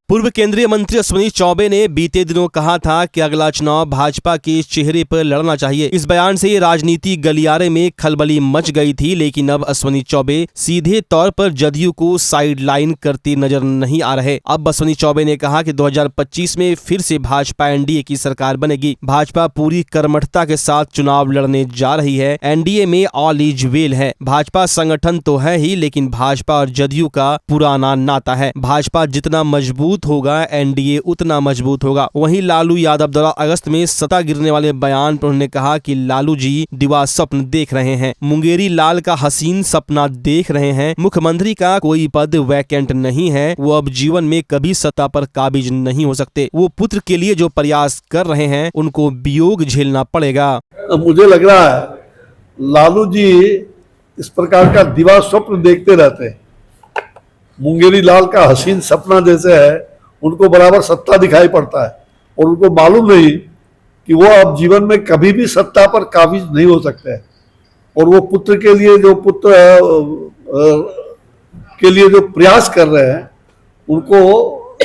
पूर्व केंद्रीय मंत्री अश्विनी चौबे ने बीते दिनों कहा था कि अगला चुनाव भाजपा के चेहरे पर लड़ना चाहिए। इस बयान से राजनीति गलियारे में खलबली मच गई थी, लेकिन अब अश्विनी चौबे सीधे तौर पर जदयू को साइडलाइन करते नजर नहीं आ रहे। अब अश्विनी चौबे ने कहा कि 2025 में फिर से भाजपा एनडीए की सरकार बनेगी। भाजपा पूरी कर्मठता के साथ चुनाव लड़ने जा रही है। एनडीए में ऑल इज वेल है। भाजपा संगठन तो है ही, लेकिन भाजपा और जदयू का पुराना नाता है। भाजपा जितना मजबूत होगा, एनडीए उतना मजबूत होगा। वहीं लालू यादव द्वारा अगस्त में सत्ता गिरने वाले बयान पर उन्होंने कहा कि लालू जी दिवा स्वप्न देख रहे हैं, मुंगेरी लाल का हसीन सपना देख रहे हैं। मुख्यमंत्री का कोई पद वैकेंट नहीं है। वो अब जीवन में कभी सत्ता पर काबिज नहीं हो सकते। वो पुत्र के लिए जो प्रयास कर रहे हैं, उनको वियोग झेलना पड़ेगा। मुझे लग रहा है लालू जी इस प्रकार का दिवा स्वप्न देखते रहते हैं। मुंगेरी लाल का हसीन सपना जैसे है, उनको बराबर सत्ता दिखाई पड़ता है और उनको मालूम नहीं कि वो अब जीवन में कभी भी सत्ता पर काबिज नहीं हो सकते हैं। और वो पुत्र के लिए जो प्रयास कर रहे हैं, उनको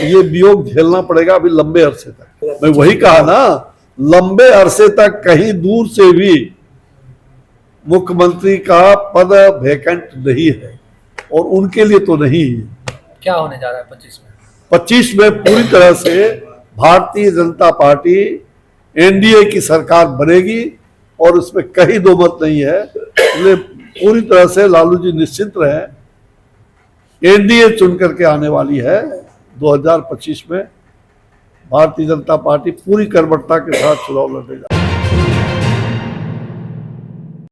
ये वियोग झेलना पड़ेगा अभी लंबे अरसे तक। मैं वही कहा ना, लंबे अरसे तक कहीं दूर से भी मुख्यमंत्री का पद वैकेंट नहीं है और उनके लिए तो नहीं है। क्या होने जा रहा है 25 में पूरी तरह से भारतीय जनता पार्टी एनडीए की सरकार बनेगी और उसमें कहीं दो मत नहीं है। इसलिए पूरी तरह से लालू जी निश्चिंत रहे, एनडीए चुन करके आने वाली है 2025 में। भारतीय जनता पार्टी पूरी कर्मठता के साथ चुनाव लड़ेगा।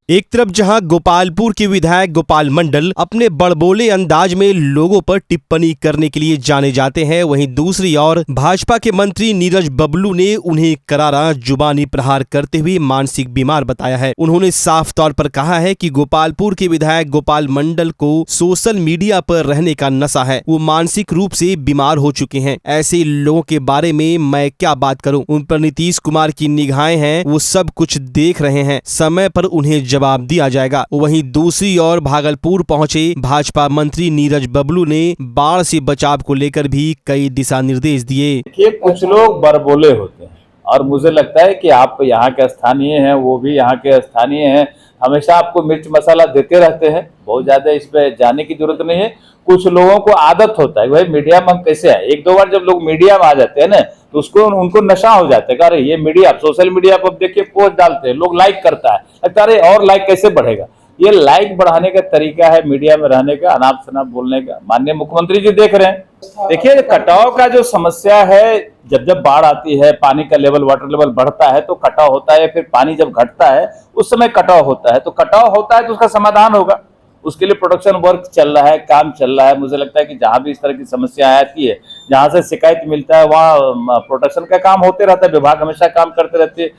एक तरफ जहां गोपालपुर के विधायक गोपाल मंडल अपने बड़बोले अंदाज में लोगों पर टिप्पणी करने के लिए जाने जाते हैं, वहीं दूसरी ओर भाजपा के मंत्री नीरज बबलू ने उन्हें करारा जुबानी प्रहार करते हुए मानसिक बीमार बताया है। उन्होंने साफ तौर पर कहा है कि गोपालपुर के विधायक गोपाल मंडल को सोशल मीडिया पर रहने का नशा है। वो मानसिक रूप से बीमार हो चुके हैं। ऐसे लोगों के बारे में मैं क्या बात करूं। उन पर नीतीश कुमार की निगाहें हैं, वो सब कुछ देख रहे हैं। समय पर उन्हें जवाब दिया जाएगा। वहीं दूसरी ओर भागलपुर पहुंचे भाजपा मंत्री नीरज बबलू ने बाढ़ से बचाव को लेकर भी कई दिशा निर्देश दिए। देखिए, कुछ लोग बड़बोले होते हैं और मुझे लगता है कि आप यहाँ के स्थानीय हैं, वो भी यहाँ के स्थानीय हैं, हमेशा आपको मिर्च मसाला देते रहते हैं। बहुत ज्यादा इस पे जाने की जरूरत नहीं है। कुछ लोगों को आदत होता है, भाई मीडिया में हम कैसे है, एक दो बार जब लोग मीडिया में आ जाते हैं ना, तो उसको उनको नशा हो जाता है। अरे ये मीडिया, सोशल मीडिया पर देखिए पोस्ट डालते हैं, लोग लाइक करता है, लगता है और लाइक कैसे बढ़ेगा। ये लाइक बढ़ाने का तरीका है मीडिया में रहने का, अनाप शनाप बोलने का। माननीय मुख्यमंत्री जी देख रहे हैं। देखिए, कटाव का जो समस्या है, जब बाढ़ आती है, पानी का लेवल, वाटर लेवल बढ़ता है तो कटाव होता है। फिर पानी जब घटता है उस समय कटाव होता है। तो कटाव होता है तो उसका समाधान होगा। उसके लिए प्रोडक्शन वर्क चल रहा है, काम चल रहा है। मुझे लगता है कि जहां भी इस तरह की समस्या आती है, जहां से शिकायत मिलता है, वहां प्रोडक्शन का काम होते रहता है। विभाग हमेशा काम करते रहते हैं,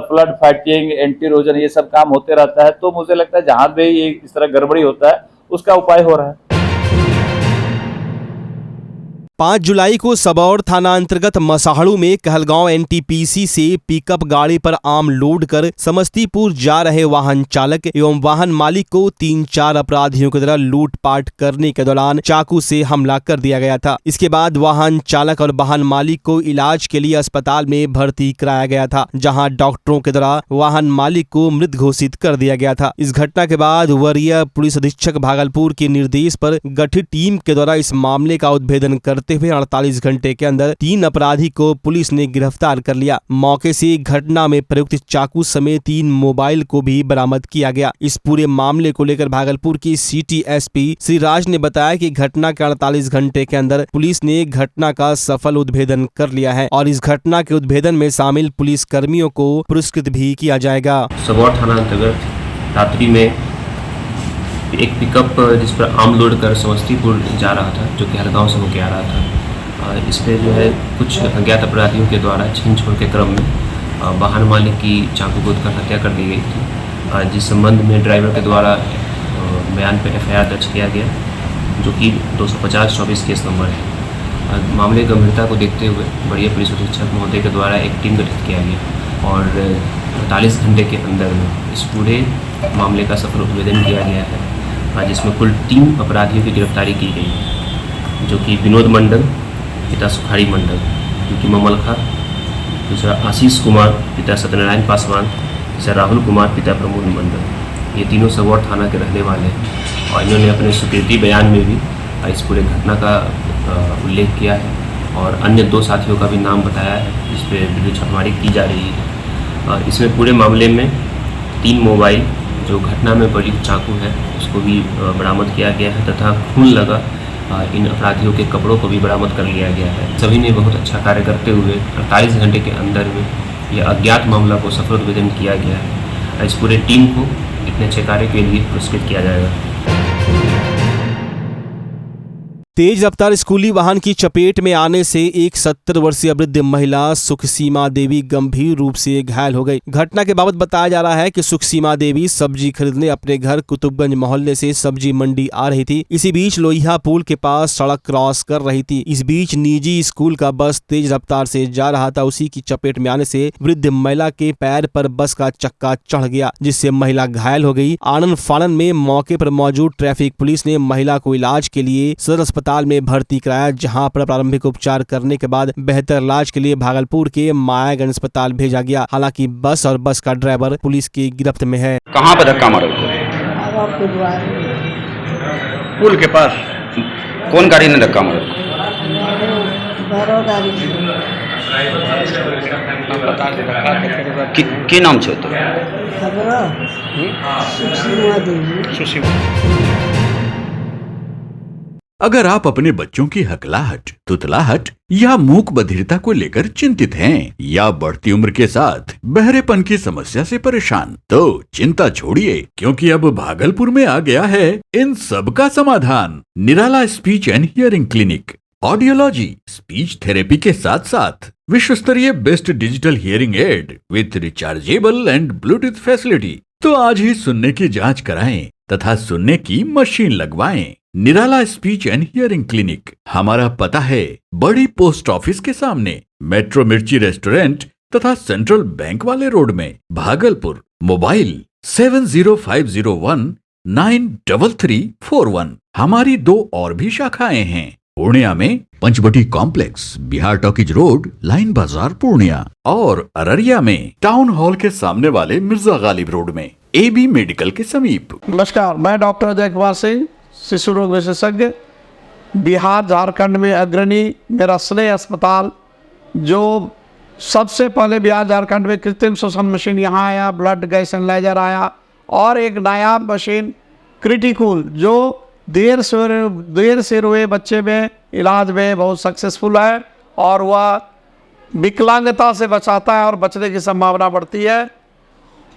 फ्लड फाइटिंग, एंटी इरोजन, ये सब काम होते रहता है। तो मुझे लगता है जहां भी इस तरह गड़बड़ी होता है उसका उपाय हो रहा है। 5 जुलाई को सबौर थाना अंतर्गत मसाहड़ू में कहलगांव एनटीपीसी से पिकअप गाड़ी पर आम लोड कर समस्तीपुर जा रहे वाहन चालक एवं वाहन मालिक को 3-4 अपराधियों की तरह लूटपाट करने के दौरान चाकू से हमला कर दिया गया था। इसके बाद वाहन चालक और वाहन मालिक को इलाज के लिए अस्पताल में भर्ती कराया गया था, जहां डॉक्टरों के द्वारा वाहन मालिक को मृत घोषित कर दिया गया था। इस घटना के बाद वरीय पुलिस अधीक्षक भागलपुर के निर्देश पर गठित टीम के द्वारा इस मामले का उद्भेदन करते हुए 48 घंटे के अंदर 3 अपराधी को पुलिस ने गिरफ्तार कर लिया। मौके से घटना में प्रयुक्त चाकू समेत 3 मोबाइल को भी बरामद किया गया। इस पूरे मामले को लेकर भागलपुर की सिटी एसपी श्री राज ने बताया कि घटना के 48 घंटे के अंदर पुलिस ने घटना का सफल उद्भेदन कर लिया है और इस घटना के उद्भेदन में शामिल पुलिस कर्मियों को पुरस्कृत भी किया जाएगा। सबौर थाना अंतर्गत रात्रि में एक पिकअप जिस पर आम लोड कर समस्तीपुर जा रहा था, जो कि कहलगांव से होकर आ रहा था, इस पर जो है कुछ अज्ञात अपराधियों के द्वारा छीन छोड़ के क्रम में वाहन मालिक की चाकू गोद कर हत्या कर दी गई थी, जिस संबंध में ड्राइवर के द्वारा बयान पर FIR दर्ज किया गया, जो कि 250/24 केस नंबर है। मामले की गंभीरता को देखते हुए वरीय पुलिस अधीक्षक महोदय के द्वारा एक टीम गठित किया गया और 48 घंटे के अंदर में इस पूरे मामले का सफल उद्भेदन किया गया है, जिसमें कुल 3 अपराधियों की गिरफ्तारी की गई है, जो कि विनोद मंडल, पिता सुखारी मंडल उनकी ममलखा, दूसरा आशीष कुमार पिता सत्यनारायण पासवान, तीसरा राहुल कुमार पिता प्रमोद मंडल। ये तीनों सबौर थाना के रहने वाले हैं और इन्होंने अपने स्वीकृति बयान में भी इस पूरे घटना का उल्लेख किया है और अन्य 2 साथियों का भी नाम बताया है जिस पर वीडियो छापेमारी की जा रही है। और इसमें पूरे मामले में 3 मोबाइल, जो घटना में प्रयुक्त चाकू है उसको भी बरामद किया गया है तथा खून लगा इन अपराधियों के कपड़ों को भी बरामद कर लिया गया है। सभी ने बहुत अच्छा कार्य करते हुए 48 घंटे के अंदर में यह अज्ञात मामला को सफलोद्भेदन किया गया है। इस पूरे टीम को इतने अच्छे कार्य के लिए पुरस्कृत किया जाएगा। तेज रफ्तार स्कूली वाहन की चपेट में आने से एक 70 वर्षीय वृद्ध महिला सुखसीमा देवी गंभीर रूप से घायल हो गई। घटना के बाबत बताया जा रहा है कि सुखसीमा देवी सब्जी खरीदने अपने घर कुतुबगंज मोहल्ले से सब्जी मंडी आ रही थी। इसी बीच लोहिया पुल के पास सड़क क्रॉस कर रही थी। इस बीच निजी स्कूल का बस तेज रफ्तार से जा रहा था। उसी की चपेट में आने से वृद्ध महिला के पैर पर बस का चक्का चढ़ गया, जिससे महिला घायल हो गई। आनन फानन में मौके पर मौजूद ट्रैफिक पुलिस ने महिला को इलाज के लिए सदर अस्पताल में भर्ती कराया, जहां पर प्रारंभिक उपचार करने के बाद बेहतर इलाज के लिए भागलपुर के मायागंज अस्पताल भेजा गया। हालांकि बस और बस का ड्राइवर पुलिस की गिरफ्त में है। कहाँ पे धक्का मारा? पुल के पास। कौन गाड़ी ने धक्का मारा? की नाम छे तो? अगर आप अपने बच्चों की हकलाहट, तुतलाहट या मूक बधिरता को लेकर चिंतित हैं या बढ़ती उम्र के साथ बहरेपन की समस्या से परेशान, तो चिंता छोड़िए, क्योंकि अब भागलपुर में आ गया है इन सब का समाधान। Nirala speech and hearing clinic. Audiology, speech therapy के साथ साथ विश्व स्तरीय best digital hearing aid with rechargeable and Bluetooth facility. तो आज ही सुनने की जांच कराएं तथा सुनने की मशीन लगवाएं। निराला स्पीच एंड हियरिंग क्लिनिक। हमारा पता है बड़ी पोस्ट ऑफिस के सामने, मेट्रो मिर्ची रेस्टोरेंट तथा सेंट्रल बैंक वाले रोड में, भागलपुर। मोबाइल 7050193341। हमारी 2 और भी शाखाएं हैं। पूर्णिया में Panchavati complex, Bihar talkies road, line Bazar Purnia, और अररिया में टाउन हॉल के सामने वाले मिर्जा गालिब रोड में, AB मेडिकल के समीप। नमस्कार, मैं डॉक्टर अजय कुमार सिंह, शिशु रोग विशेषज्ञ, बिहार झारखंड में अग्रणी मेरा स्नेह अस्पताल, जो सबसे पहले बिहार झारखंड में कृत्रिम श्वसन मशीन यहाँ आया, ब्लड गैस एनालाइजर आया, और एक नया मशीन क्रिटिकल जो देर से रोए बच्चे में इलाज में बहुत सक्सेसफुल है और वह विकलांगता से बचाता है और बचने की संभावना बढ़ती है।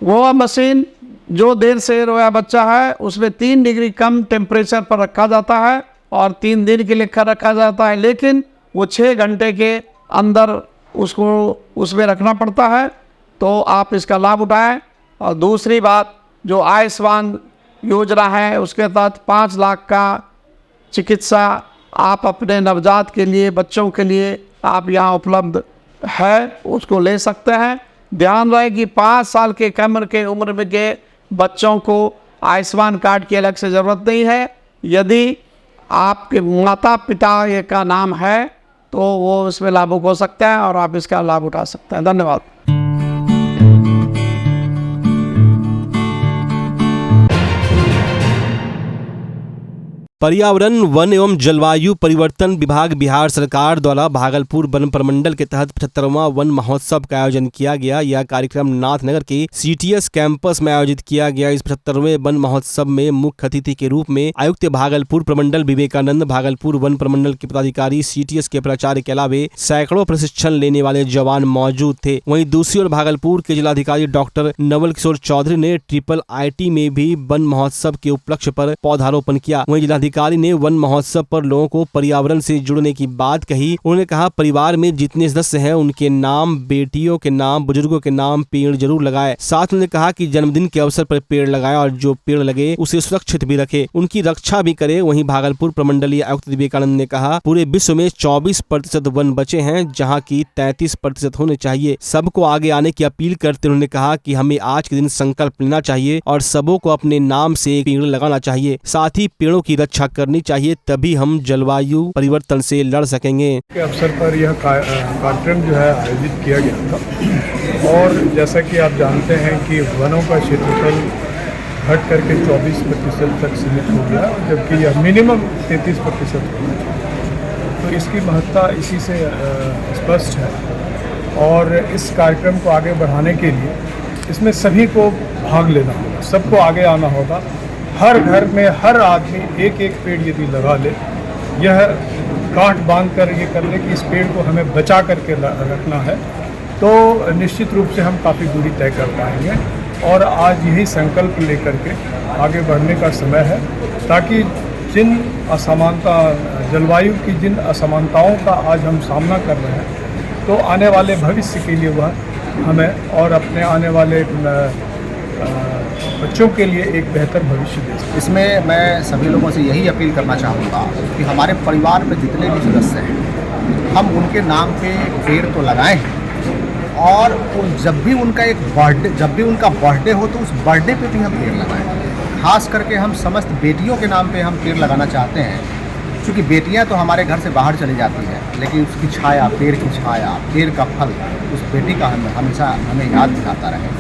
वो मशीन जो देर से रोया बच्चा है उसमें 3 डिग्री कम टेम्परेचर पर रखा जाता है और 3 दिन के लिए रखा जाता है, लेकिन वो 6 घंटे के अंदर उसको उसमें रखना पड़ता है। तो आप इसका लाभ उठाएं। और दूसरी बात, जो आयुष्मान योजना है उसके तहत 5 लाख का चिकित्सा आप अपने नवजात के लिए, बच्चों के लिए आप यहाँ उपलब्ध है, उसको ले सकते हैं। ध्यान रहे कि 5 साल के कम के उम्र में के बच्चों को आयुष्मान कार्ड की अलग से ज़रूरत नहीं है। यदि आपके माता पिता का नाम है तो वो इसमें लाभुक हो सकता है और आप इसका लाभ उठा सकते हैं। धन्यवाद। पर्यावरण, वन एवं जलवायु परिवर्तन विभाग बिहार सरकार द्वारा भागलपुर वन प्रमंडल के तहत 75वां वन महोत्सव का आयोजन किया गया। यह कार्यक्रम नाथनगर के CTS कैंपस में आयोजित किया गया। इस 75वें वन महोत्सव में मुख्य अतिथि के रूप में आयुक्त भागलपुर प्रमंडल विवेकानंद, भागलपुर वन प्रमंडल के पदाधिकारी, CTS के प्राचार्य के अलावे सैकड़ों प्रशिक्षण लेने वाले जवान मौजूद थे। वहीं दूसरी ओर भागलपुर के जिलाधिकारी डॉक्टर नवल किशोर चौधरी ने IIIT में भी वन महोत्सव के उपलक्ष्य पर पौधारोपण किया। वहीं जिलाधिकारी ने वन महोत्सव पर लोगों को पर्यावरण से जुड़ने की बात कही। उन्होंने कहा, परिवार में जितने सदस्य हैं उनके नाम, बेटियों के नाम, बुजुर्गों के नाम पेड़ जरूर लगाए। साथ उन्होंने कहा कि जन्मदिन के अवसर पर पेड़ लगाए और जो पेड़ लगे उसे सुरक्षित भी रखे, उनकी रक्षा भी करे। वहीं भागलपुर प्रमंडलीय आयुक्त विवेकानंद ने कहा, पूरे विश्व में 24% वन बचे हैं, जहाँ की 33% होने चाहिए। सबको आगे आने की अपील करते उन्होंने कहा कि हमें आज के दिन संकल्प लेना चाहिए और सबों को अपने नाम से पेड़ लगाना चाहिए। साथ ही पेड़ों की रक्षा रक्षा करनी चाहिए, तभी हम जलवायु परिवर्तन से लड़ सकेंगे। के अवसर पर यह कार्यक्रम जो है आयोजित किया गया था और जैसा कि आप जानते हैं कि वनों का क्षेत्रफल घट करके 24% तक सीमित हो गया, जबकि यह मिनिमम 33% होना चाहिए। तो इसकी महत्ता इसी से स्पष्ट है और इस कार्यक्रम को आगे बढ़ाने के लिए इसमें सभी को भाग लेना होगा, सबको आगे आना होगा। हर घर में हर आदमी एक एक पेड़ यदि लगा ले, यह गांठ बांध कर ये कर ले कि इस पेड़ को हमें बचा करके रखना है, तो निश्चित रूप से हम काफ़ी दूरी तय कर पाएंगे। और आज यही संकल्प लेकर के आगे बढ़ने का समय है, ताकि जिन असमानता जलवायु की जिन असमानताओं का आज हम सामना कर रहे हैं, तो आने वाले भविष्य के लिए वह हमें और अपने आने वाले बच्चों के लिए एक बेहतर भविष्य दे सके। इसमें मैं सभी लोगों से यही अपील करना चाहूँगा कि हमारे परिवार में जितने भी सदस्य हैं, हम उनके नाम पे पेड़ तो लगाएं हैं और जब भी उनका बर्थडे हो तो उस बर्थडे पे भी हम पेड़ लगाएं। खास करके हम समस्त बेटियों के नाम पे हम पेड़ लगाना चाहते हैं, क्योंकि बेटियां तो हमारे घर से बाहर चली जाती हैं, लेकिन उसकी छाया, पेड़ की छाया, पेड़ का फल उस बेटी का हमेशा हमें याद दिलाता रहे।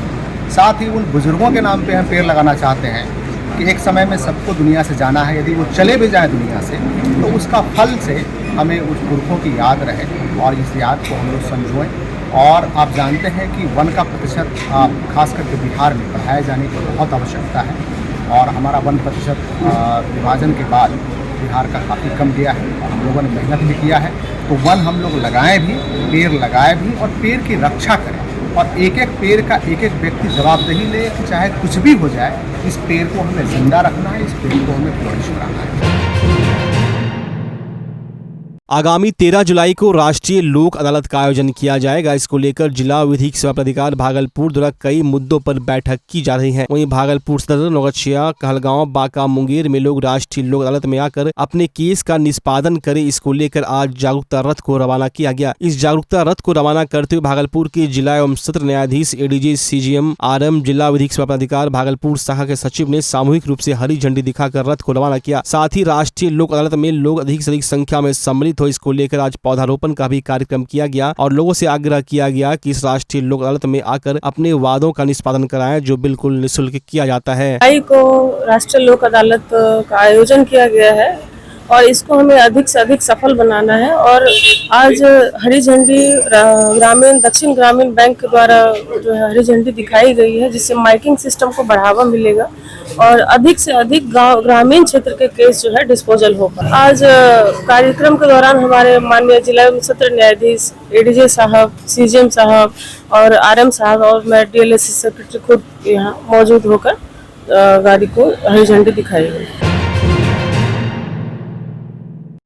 साथ ही उन बुज़ुर्गों के नाम पे हम पेड़ लगाना चाहते हैं कि एक समय में सबको दुनिया से जाना है, यदि वो चले भी जाए दुनिया से तो उसका फल से हमें उस पुरखों की याद रहे और इस याद को हम लोग संजोएं। और आप जानते हैं कि वन का प्रतिशत खास करके बिहार में बढ़ाए जाने की बहुत आवश्यकता है और हमारा वन प्रतिशत विभाजन के बाद बिहार का काफ़ी कम गया है और हम लोगों ने मेहनत भी किया है। तो वन हम लोग लगाएं भी, पेड़ लगाए भी और पेड़ की रक्षा करें और एक एक पेड़ का एक एक व्यक्ति जवाबदेही ले कि चाहे कुछ भी हो जाए, इस पेड़ को हमें जिंदा रखना है, इस पेड़ को हमें फ्लोरिश कराना है। आगामी 13 जुलाई को राष्ट्रीय लोक अदालत का आयोजन किया जाएगा। इसको लेकर जिला विधिक सेवा प्राधिकार भागलपुर द्वारा कई मुद्दों पर बैठक की जा रही है। वहीं भागलपुर सदर, नौगछिया, कहलगांव, बांका, मुंगेर में लोग राष्ट्रीय लोक अदालत में आकर अपने केस का निष्पादन करें, इसको लेकर आज जागरूकता रथ को रवाना किया गया। इस जागरूकता रथ को रवाना करते हुए भागलपुर के जिला एवं सत्र न्यायाधीश एडीजे सीजीएम आरएम जिला विधिक सेवा प्राधिकार भागलपुर शाखा के सचिव ने सामूहिक रूप से हरी झंडी दिखाकर रथ को रवाना किया। साथ ही राष्ट्रीय लोक अदालत में लोग अधिक से अधिक संख्या में सम्मिलित हो, इसको लेकर आज पौधारोपण का भी कार्यक्रम किया गया और लोगों से आग्रह किया गया कि इस राष्ट्रीय लोक अदालत में आकर अपने वादों का निष्पादन कराएं, जो बिल्कुल निःशुल्क किया जाता है। को राष्ट्रीय लोक अदालत का आयोजन किया गया है और इसको हमें अधिक से अधिक सफल बनाना है। और आज हरी झंडी दक्षिण ग्रामीण बैंक द्वारा जो है हरी झंडी दिखाई गई है, जिससे माइकिंग सिस्टम को बढ़ावा मिलेगा और अधिक से अधिक ग्रामीण क्षेत्र के केस जो है डिस्पोजल होगा। आज कार्यक्रम के दौरान हमारे माननीय जिला एवं सत्र न्यायाधीश एडीजे साहब, सीजीएम साहब और आरएम साहब और मैं डीएलएससी सेक्रेटरी खुद यहाँ मौजूद होकर गाड़ी को हरी झंडी दिखाई गई।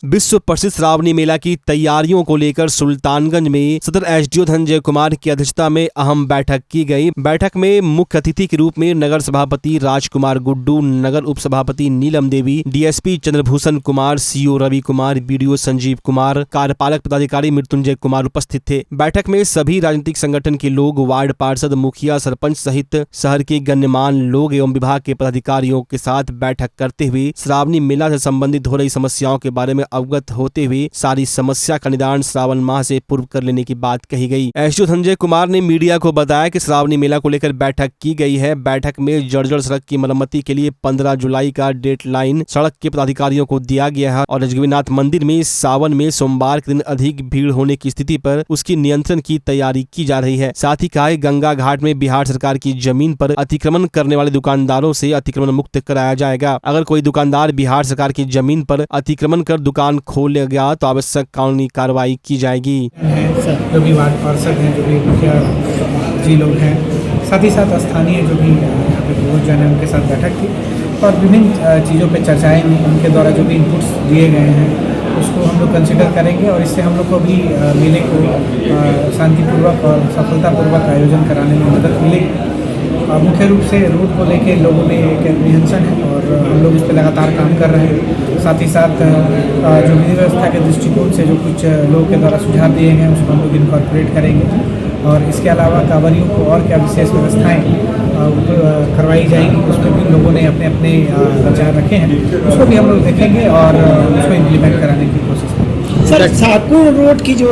विश्व प्रसिद्ध श्रावणी मेला की तैयारियों को लेकर सुल्तानगंज में सदर एसडीओ धनंजय कुमार की अध्यक्षता में अहम बैठक की गई। बैठक में मुख्य अतिथि के रूप में नगर सभापति राजकुमार गुड्डू, नगर उप सभापति Neelam Devi, DSP Chandrabhushan Kumar, CO Ravi Kumar, BDO Sanjeev Kumar, कार्यपालक पदाधिकारी मृत्युंजय कुमार उपस्थित थे। बैठक में सभी राजनीतिक संगठन के लोग, वार्ड पार्षद, मुखिया, सरपंच सहित शहर के गण्यमान्य लोग एवं विभाग के पदाधिकारियों के साथ बैठक करते हुए श्रावणी मेला से संबंधित हो रही समस्याओं के बारे में अवगत होते हुए सारी समस्या का निदान श्रावण माह से पूर्व कर लेने की बात कही गई। एसडीओ धनंजय कुमार ने मीडिया को बताया कि श्रावणी मेला को लेकर बैठक की गई है। बैठक में जर्जर सड़क की मरम्मती के लिए 15 जुलाई का डेडलाइन सड़क के पदाधिकारियों को दिया गया है और रजगवीनाथ मंदिर में सावन में सोमवार के दिन अधिक भीड़ होने की स्थिति पर उसकी नियंत्रण की तैयारी की जा रही है। साथ ही कहा गंगा घाट में बिहार सरकार की जमीन पर अतिक्रमण करने वाले दुकानदारों से अतिक्रमण मुक्त कराया जाएगा। अगर कोई दुकानदार बिहार सरकार की जमीन पर अतिक्रमण कर दुकान खोल गया तो आवश्यक कानूनी कार्रवाई की जाएगी। जो भी वार्ड पार्षद हैं, जो भी मुखिया जी लोग हैं, साथ ही साथ स्थानीय जो भी यहाँ पे लोकजन हैं, उनके साथ बैठक की और विभिन्न चीज़ों पे चर्चाएं हुई। उनके द्वारा जो भी इनपुट्स दिए गए हैं उसको हम लोग कंसिडर करेंगे और इससे हम लोग को भी मेले को शांतिपूर्वक और सफलतापूर्वक आयोजन कराने में मदद मिलेगी। मुख्य रूप से रोड को लेके लोगों में एक एप्रीहेंशन है और हम लोग इस पर लगातार काम कर रहे हैं। साथ ही साथ जो विधि व्यवस्था के दृष्टिकोण से जो कुछ लोगों के द्वारा सुझाव दिए गए हैं उसको हम लोग इनकॉर्पोरेट करेंगे और इसके अलावा कांवरियों को और क्या विशेष व्यवस्थाएँ करवाई जाएंगी, उसमें भी लोगों ने अपने अपने विचार रखे हैं, उसको भी हम लोग देखेंगे और उसको इम्प्लीमेंट कराने की कोशिश करेंगे। सर, सातपुर रोड की जो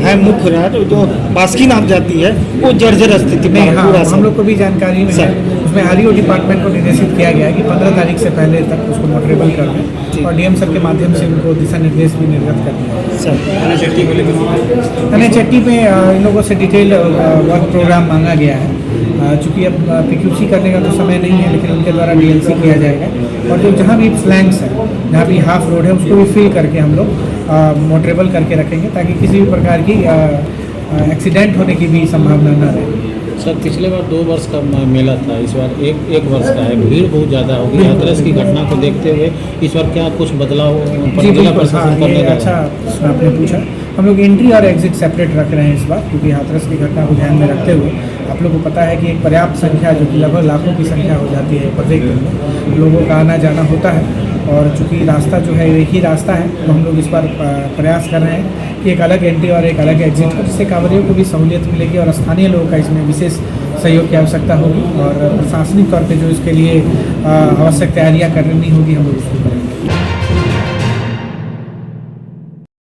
है मुख्य रोड जो बास्कीनाथ जाती है वो जर्जर स्थिति में नहीं, हाँ, हम लोग को भी जानकारी में है, उसमें आरईओ डिपार्टमेंट को निर्देशित किया गया है कि 15 तारीख से पहले तक उसको मोटरेबल कर दें और डीएम सर के माध्यम से उनको दिशा निर्देश भी निर्गत कर दिया सर। एनएचएटी को लेकर एनएचएटी में इन लोगों से डिटेल वर्क प्रोग्राम मांगा गया है, चूँकि अब पीक्यूसी करने का तो समय नहीं है, लेकिन उनके द्वारा डीएलसी किया जाएगा और जो जहाँ भी फ्लैंक्स है, जहाँ भी हाफ रोड है, उसको भी फिल करके हम लोग मोटरेबल करके रखेंगे ताकि किसी भी प्रकार की एक्सीडेंट होने की भी संभावना न रहे। सर, पिछले बार 2 वर्ष का मेला था, इस बार एक वर्ष का है, भीड़ बहुत ज़्यादा होगी। हाथरस की घटना को देखते हुए इस बार क्या कुछ बदलाव जिला प्रशासन करने का? अच्छा आपने पूछा, हम लोग एंट्री और एग्जिट सेपरेट रख रहे हैं इस बार, क्योंकि हाथरस की घटना को ध्यान में रखते हुए आप लोगों को पता है कि एक पर्याप्त संख्या जो कि लगभग लाखों की संख्या हो जाती है प्रत्येक दिन में, लोगों का आना जाना होता है और चूँकि रास्ता जो है एक ही रास्ता है, तो हम लोग इस बार प्रयास कर रहे हैं कि एक अलग एंट्री और एक अलग एग्जिट हो, जिससे कांवरियों को भी सहूलियत मिलेगी और स्थानीय लोगों का इसमें विशेष सहयोग की आवश्यकता होगी और प्रशासनिक तौर पे जो इसके लिए आवश्यक तैयारियां करनी होगी, हम लोग उसको करेंगे।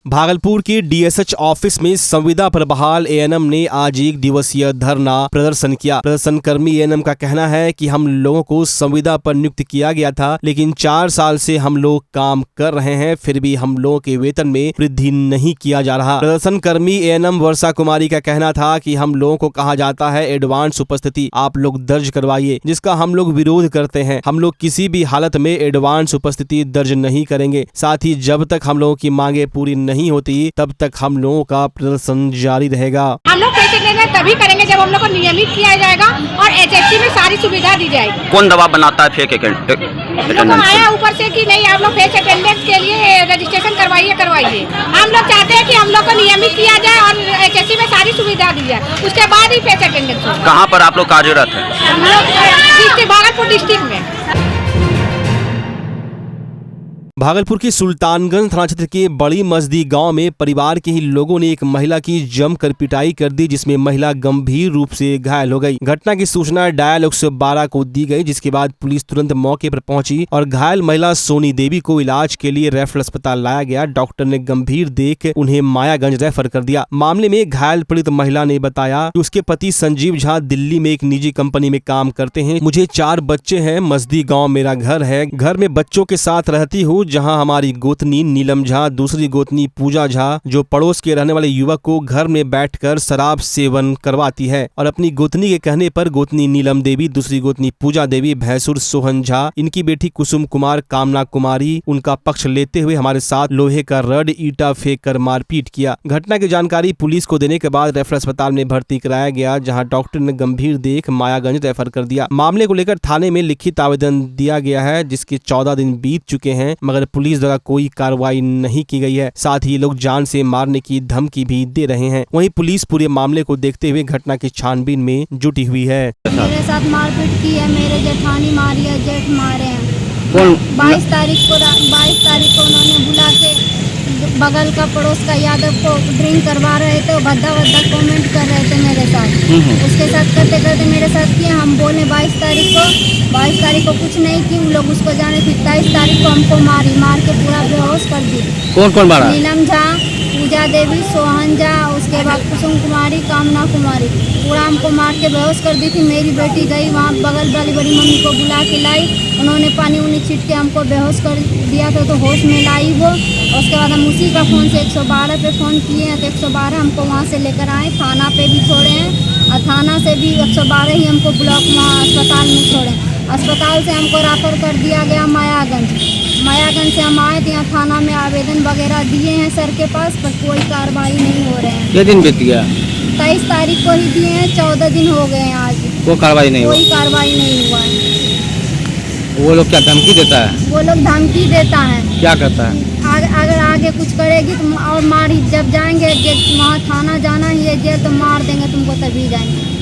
भागलपुर के डीएसएच ऑफिस में संविदा पर बहाल एएनएम ने आज 1 दिवसीय धरना प्रदर्शन किया। प्रदर्शनकर्मी एएनएम का कहना है कि हम लोगों को संविदा पर नियुक्त किया गया था, लेकिन 4 साल से हम लोग काम कर रहे हैं, फिर भी हम लोगों के वेतन में वृद्धि नहीं किया जा रहा। प्रदर्शनकर्मी एएनएम वर्षा कुमारी का कहना था कि हम लोगों को कहा जाता है एडवांस उपस्थिति आप लोग दर्ज करवाइए, जिसका हम लोग विरोध करते हैं। हम लोग किसी भी हालत में एडवांस उपस्थिति दर्ज नहीं करेंगे। साथ ही जब तक हम लोगों की मांगे पूरी नहीं होती तब तक हम लोगों का प्रदर्शन जारी रहेगा। हम लोग पैसे लेना तभी करेंगे जब हम लोग को नियमित किया जाएगा और एचएससी में सारी सुविधा दी जाएगी। कौन दबाव बनाता है फेक अटेंडेंस आया ऊपर से कि नहीं आप लोग फेक अटेंडेंस के लिए रजिस्ट्रेशन करवाइए। हम लोग चाहते हैं कि हम लोग को नियमित किया जाए और एचएससी में सारी सुविधा दी जाए, उसके बाद ही फेक अटेंडेंस हो। कहाँ पर आप लोग कार्यरत है? हम लोग भागलपुर डिस्ट्रिक्ट में। भागलपुर के सुल्तानगंज थाना क्षेत्र के बड़ी मस्दी गांव में परिवार के ही लोगों ने एक महिला की जमकर पिटाई कर दी, जिसमें महिला गंभीर रूप से घायल हो गई। घटना की सूचना डायल 112 को दी गई, जिसके बाद पुलिस तुरंत मौके पर पहुंची और घायल महिला सोनी देवी को इलाज के लिए रेफरल अस्पताल लाया गया। डॉक्टर ने गंभीर देख उन्हें मायागंज रेफर कर दिया। मामले में घायल पीड़ित महिला ने बताया कि उसके पति संजीव झा दिल्ली में एक निजी कंपनी में काम करते हैं। मुझे 4 बच्चे हैं, मस्दी गाँव मेरा घर है, घर में बच्चों के साथ रहती हूँ, जहां हमारी गोतनी नीलम झा, दूसरी गोतनी पूजा झा, जो पड़ोस के रहने वाले युवक को घर में बैठकर शराब सेवन करवाती है और अपनी गोतनी के कहने पर गोतनी नीलम देवी, दूसरी गोतनी पूजा देवी, भैंसुर सोहन झा, इनकी बेटी कुसुम कुमार, कामना कुमारी उनका पक्ष लेते हुए हमारे साथ लोहे का रड ईटा फेंक कर मारपीट किया। घटना की जानकारी पुलिस को देने के बाद रेफरल अस्पताल में भर्ती कराया गया, जहाँ डॉक्टर ने गंभीर देख मायागंज रेफर कर दिया। मामले को लेकर थाने में लिखित आवेदन दिया गया है, जिसके 14 दिन बीत चुके हैं, मगर पुलिस द्वारा कोई कार्रवाई नहीं की गई है। साथ ही लोग जान से मारने की धमकी भी दे रहे हैं। वहीं पुलिस पूरे मामले को देखते हुए घटना की छानबीन में जुटी हुई है। मेरे साथ मारपीट की है, मेरे जेठानी मारी है, जेठ मारे हैं। 22 तारीख को उन्होंने बुला के बगल का पड़ोस का यादव को ड्रिंक करवा रहे थे, भद्दा कमेंट कर रहे थे मेरे साथ। उसके साथ करते करते मेरे साथ किए। हम बोले 22 तारीख को कुछ नहीं की, उन लोग उसको जाने। 23 तारीख को हमको मार के पूरा बेहोश कर दी। कौन मारा? नीलम झा, पूजा देवी, सोहन झा, उसके बाद कुसुम कुमारी, कामना कुमारी, पूरा हमको मार के बेहोश कर दी थी। मेरी बेटी गई वहाँ बगल वाली बड़ी मम्मी को बुला के लाई, उन्होंने पानी उनी छीट के हमको बेहोश कर दिया था, तो होश में लाई वो। उसके बाद हम उसी का फ़ोन से 112 पे फ़ोन किए हैं, तो 112 हमको वहाँ से लेकर आए, थाना पे भी छोड़े हैं और थाना से भी 112 ही हमको ब्लॉक वहाँ अस्पताल में छोड़े। अस्पताल से हमको रेफर कर दिया गया मायागंज से हम आए थे। यहाँ थाना में आवेदन वगैरह दिए हैं सर के पास, पर कोई कार्रवाई नहीं हो रहे हैं। कितने दिन बीत गया? 23 तारीख को ही दिए हैं, 14 दिन हो गए हैं आज। कोई कार्रवाई नहीं हुआ है। वो लोग क्या धमकी देता है? वो लोग धमकी देता है। क्या करता है? अगर आगे कुछ करेगी तो और मारी, जब जाएंगे वहाँ थाना जाना ही है जेल, तो मार देंगे तुमको, तभी जाएंगे।